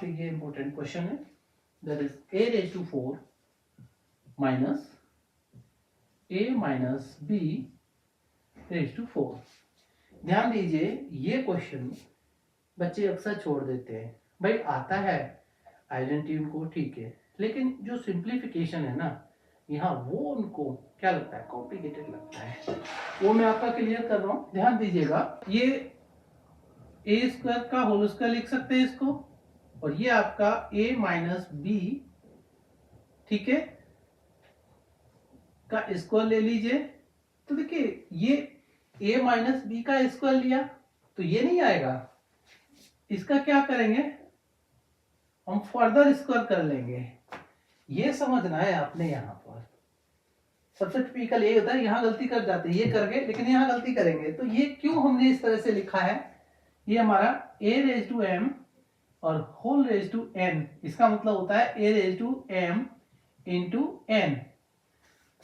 तो ये important question है, that is a⁴ minus a minus b⁴। ध्यान दीजिए ये क्वेश्चन बच्चे अक्सर छोड़ देते हैं। भाई आता है आइडेंटिटी उनको ठीक है, लेकिन जो सिंप्लीफिकेशन है ना यहाँ वो उनको क्या लगता है, कॉम्प्लिकेटेड लगता है। वो मैं आपका क्लियर कर रहा हूं, ध्यान दीजिएगा। ये a² का होल स्क्वायर लिख सकते हैं इसको, और ये आपका a माइनस बी, ठीक है, का स्क्वायर ले लीजिए। तो देखिए ये a माइनस बी का स्क्वायर लिया तो ये नहीं आएगा, इसका क्या करेंगे हम, फर्दर स्क्वायर कर लेंगे। ये समझना है आपने। यहाँ पर सबसे टिपिकल ये होता है, यहाँ गलती कर जाते हैं ये करके, लेकिन यहाँ गलती करेंगे। तो ये क्यों हमने इस तरह से लिखा है, ये हमारा a⁴ और होल⁴n, इसका मतलब होता है a⁴m इंटू n।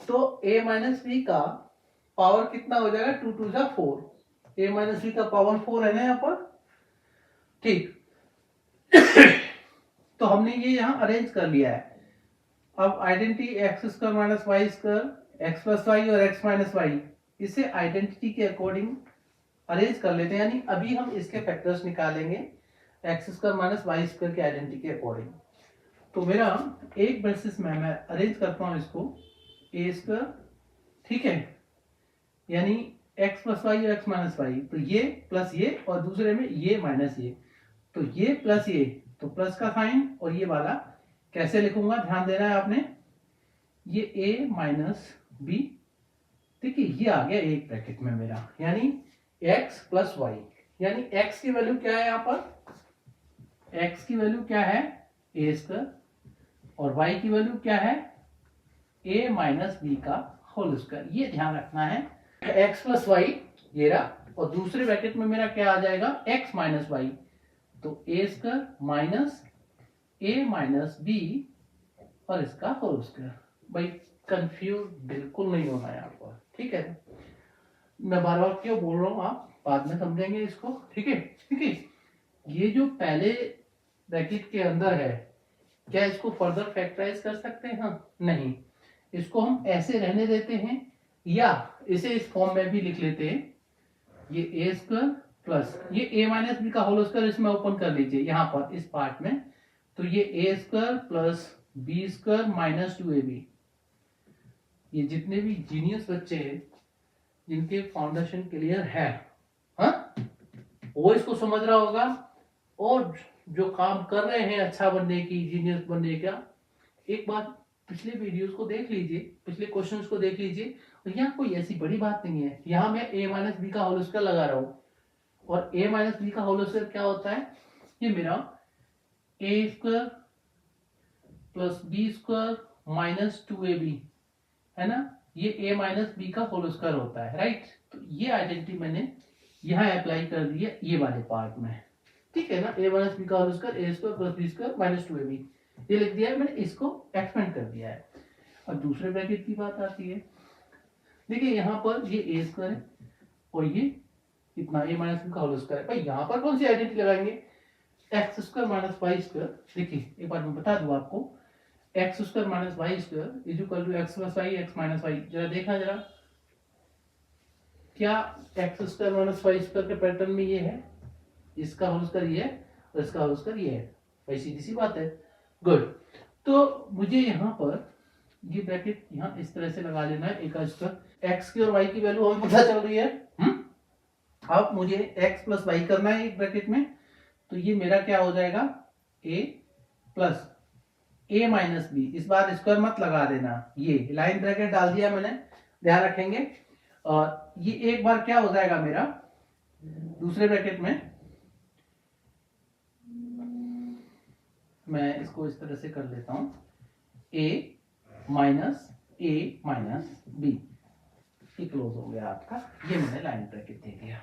तो a माइनस बी का पावर कितना हो जाएगा, 2 2 जा 4। a माइनस बी का पावर 4 है ना यहाँ पर, ठीक। तो हमने ये यहाँ अरेंज कर लिया है। अब identity x² minus y², x plus Y और x माइनस वाई, इसे आइडेंटिटी के अकॉर्डिंग अरेंज कर लेते हैं। यानी अभी हम इसके फैक्टर्स निकालेंगे x² माइनस y² के आइडेंटिटी के अकॉर्डिंग। तो मेरा एक बेसिस में मैं अरेंज करता हूं इसको a², ठीक है, यानी x प्लस वाई और x माइनस वाई, तो ये प्लस ये और दूसरे में ये माइनस ये, तो ये प्लस ये, तो प्लस का साइन, और ये वाला कैसे लिखूंगा ध्यान देना है आपने, ये a माइनस बी, देखिए ये आ गया एक ब्रैकेट में मेरा, यानी x प्लस वाई, यानी x की वैल्यू क्या है यहाँ पर, x की वैल्यू क्या है a² और y की वैल्यू क्या है a माइनस बी का होल स्क्वायर। ये ध्यान रखना है, x प्लस वाई ये रहा, और दूसरे ब्रैकेट में मेरा क्या आ जाएगा x माइनस वाई, तो a² minus a minus B और इसका होल स्क्वायर। भाई कंफ्यूज बिल्कुल नहीं होना यहाँ पर, ठीक है। मैं बार बार क्यों बोल रहा हूँ, आप बाद में समझेंगे इसको, ठीक है। देखिए ये जो पहले ब्रैकेट के अंदर है, क्या इसको फर्दर फैक्टराइज कर सकते हैं हम, नहीं, इसको हम ऐसे रहने देते हैं, या इसे इस फॉर्म में भी लिख लेते हैं, ये a² प्लस ये a माइनस बी का होल स्क्वायर, इसमें ओपन कर लीजिए यहाँ पर इस पार्ट में, तो ये a² plus b² minus 2ab। ये जितने भी जीनियस बच्चे हैं जिनके फाउंडेशन क्लियर है, हाँ, वो इसको समझ रहा होगा, और जो काम कर रहे हैं अच्छा बनने की, जीनियस बनने का, एक बार पिछले वीडियोस को देख लीजिए, पिछले क्वेश्चंस को देख लीजिए, और यहाँ कोई ऐसी बड़ी बात नहीं है। यहाँ मैं a माइनस बी का होल स्क्वायर लगा रहा हूँ, और a माइनस बी का होल स्क्वायर क्या होता है, ये मेरा a² plus b² minus 2ab है ना, ये a माइनस बी का होल स्क्वायर होता है, राइट। तो ये आइडेंटिटी मैंने यहाँ अप्लाई कर दी है ये वाले पार्ट में, ठीक है ना, a माइनस बी का whole square a² plus b² minus 2ab, ये लिख दिया है मैंने, इसको एक्सपेंड कर दिया है। अब दूसरे ब्रैकेट की बात आती है, देखिए यहाँ पर ये a² है और ये कितना a माइनस बी का होल स्क्वायर है। भाई यहाँ पर कौन सी आइडेंटिटी लगाएंगे, x² माइनस y²। देखिए एक बार मैं बता दूं आपको, x² minus y² is equal to x plus Y x minus Y. जरा देखा जरा, क्या x² माइनस y² के पैटर्न में ये है, इसका होल स्क्वायर ये है और इसका होल स्क्वायर ये है, भाई सीधी सी बात है। गुड, तो मुझे यहाँ पर ये ब्रैकेट यहाँ इस तरह से लगा लेना है, एक स्क्वायर, x की और y की वैल्यू हमें पता चल रही है। अब मुझे x प्लस वाई करना है एक ब्रैकेट में, तो ये मेरा क्या हो जाएगा a plus a minus B, इस बार स्क्वायर मत लगा देना, ये लाइन ब्रैकेट डाल दिया मैंने, ध्यान रखेंगे। और ये एक बार क्या हो जाएगा मेरा दूसरे ब्रैकेट में, मैं इसको इस तरह से कर लेता हूं, a माइनस बी, ये क्लोज हो गया आपका, ये मैंने लाइन ब्रैकेट दे दिया।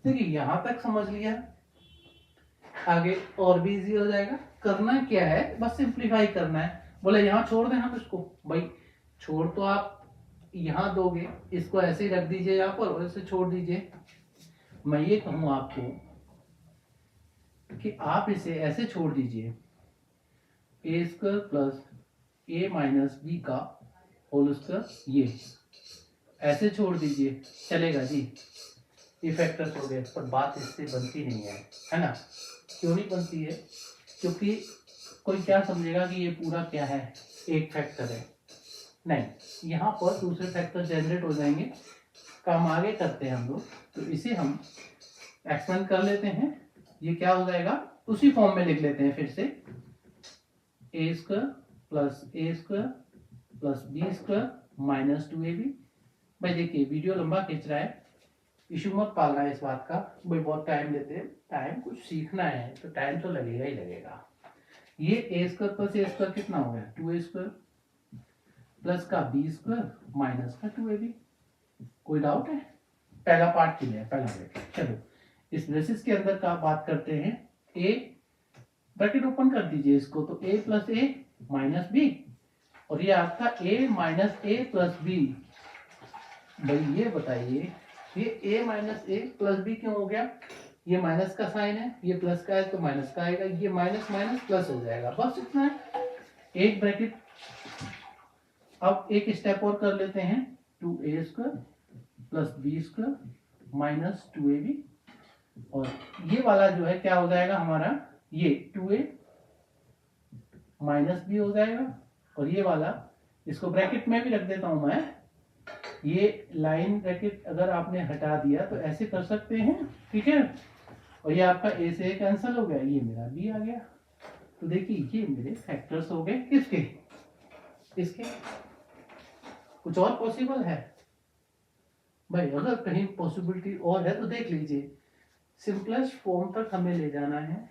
देखिए यहां तक समझ लिया, आगे और भी इजी हो जाएगा। करना क्या है, बस सिंप्लीफाई करना है। बोले यहाँ छोड़ दें हम इसको, भाई छोड़ तो आप यहाँ दोगे, इसको ऐसे ही रख दीजिए यहाँ पर और इसे छोड़ दीजिए। मैं ये कहूँ आपको कि आप इसे ऐसे छोड़ दीजिए, ए square plus A minus B का होल स्क्वायर, ये ऐसे छोड़ दीजिए, चलेगा जी। ये फैक्टर्स हो गए, पर बात इससे बनती नहीं है ना? क्यों नहीं बनती है? क्योंकि कोई क्या समझेगा कि ये पूरा क्या है, एक फैक्टर है। नहीं, यहाँ पर दूसरे फैक्टर जनरेट हो जाएंगे। काम आगे करते हैं हम लोग, तो इसे हम एक्सपेंड कर लेते हैं। ये क्या हो जाएगा, उसी फॉर्म में लिख लेते हैं फिर से, a square plus b square minus 2ab। भाई देखिए वीडियो लंबा खींच रहा है, इशू मत पालना है इस बात का। भाई बहुत टाइम लेते हैं, टाइम कुछ सीखना है तो टाइम तो लगेगा ही लगेगा। ये ए स्क्वायर प्लस ए स्क्वायर कितना हो गया, 2a² प्लस का बी स्क्वायर माइनस का 2ab। कोई डाउट है? पहला पार्ट क्लियर, पहला ब्रैकेट। चलो इस ब्रेसिस के अंदर का बात करते हैं। ए ब्रैकेट ओपन कर दीजिए इसको, तो a plus A minus B, और ये आपका a minus A plus B. भाई ये बताइए, ये a minus A plus B क्यों हो गया? ये माइनस का साइन है, ये प्लस का है तो माइनस का आएगा, ये माइनस माइनस प्लस हो जाएगा, बस इतना है। एक ब्रैकेट। अब एक स्टेप और कर लेते हैं, 2a² plus b square minus 2ab, और ये वाला जो है क्या हो जाएगा हमारा, ये 2a माइनस बी हो जाएगा, और ये वाला इसको ब्रैकेट में भी रख देता हूं मैं। ये लाइन ब्रैकेट अगर आपने हटा दिया तो ऐसे कर सकते हैं, ठीक है। और ये आपका a से a कैंसिल हो गया, ये मेरा b आ गया। तो देखिए ये मेरे फैक्टर्स हो गए, किसके, इसके। कुछ और पॉसिबल है भाई? अगर कहीं पॉसिबिलिटी और है तो देख लीजिए। सिंपलेस्ट फॉर्म तक हमें ले जाना है।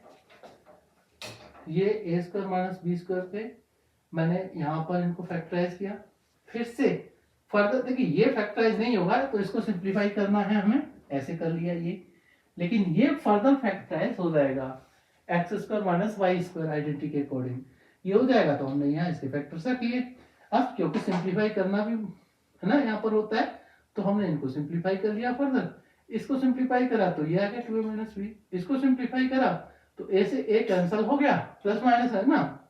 ये ए स्क्वायर माइनस बी स्क्वायर पे मैंने यहाँ पर इनको फैक्टराइज किया। फिर से फर्दर देखिए, ये फैक्टराइज नहीं होगा तो इसको सिंप्लीफाई करना है हमें, ऐसे कर लिया ये। लेकिन ये फर्दर फैक्टराइज हो जाएगा, X square minus Y square identity के अकॉर्डिंग ये हो जाएगा, तो हमने यहाँ इसके फैक्टर्स रख लिए। अब क्योंकि सिंप्लीफाई करना भी है ना यहाँ पर होता है, तो हमने इनको सिंप्लीफाई कर लिया फर्दर। इसको सिंप्लीफाई करा तो ये आ गया 2a माइनस बी। इसको सिंप्लीफाई करा तो a से a कैंसिल हो गया, प्लस माइनस है ना,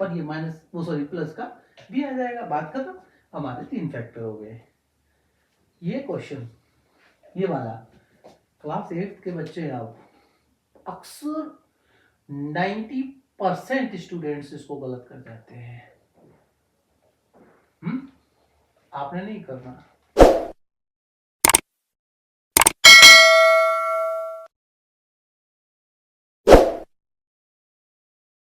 और ये माइनस वो सॉरी प्लस का b आ जाएगा। बात खत्म, हमारे 3 फैक्टर हो गए। ये क्वेश्चन, ये वाला क्लास 8 के बच्चे अब अक्सर 90% स्टूडेंट्स इसको गलत कर जाते हैं। आपने नहीं करना।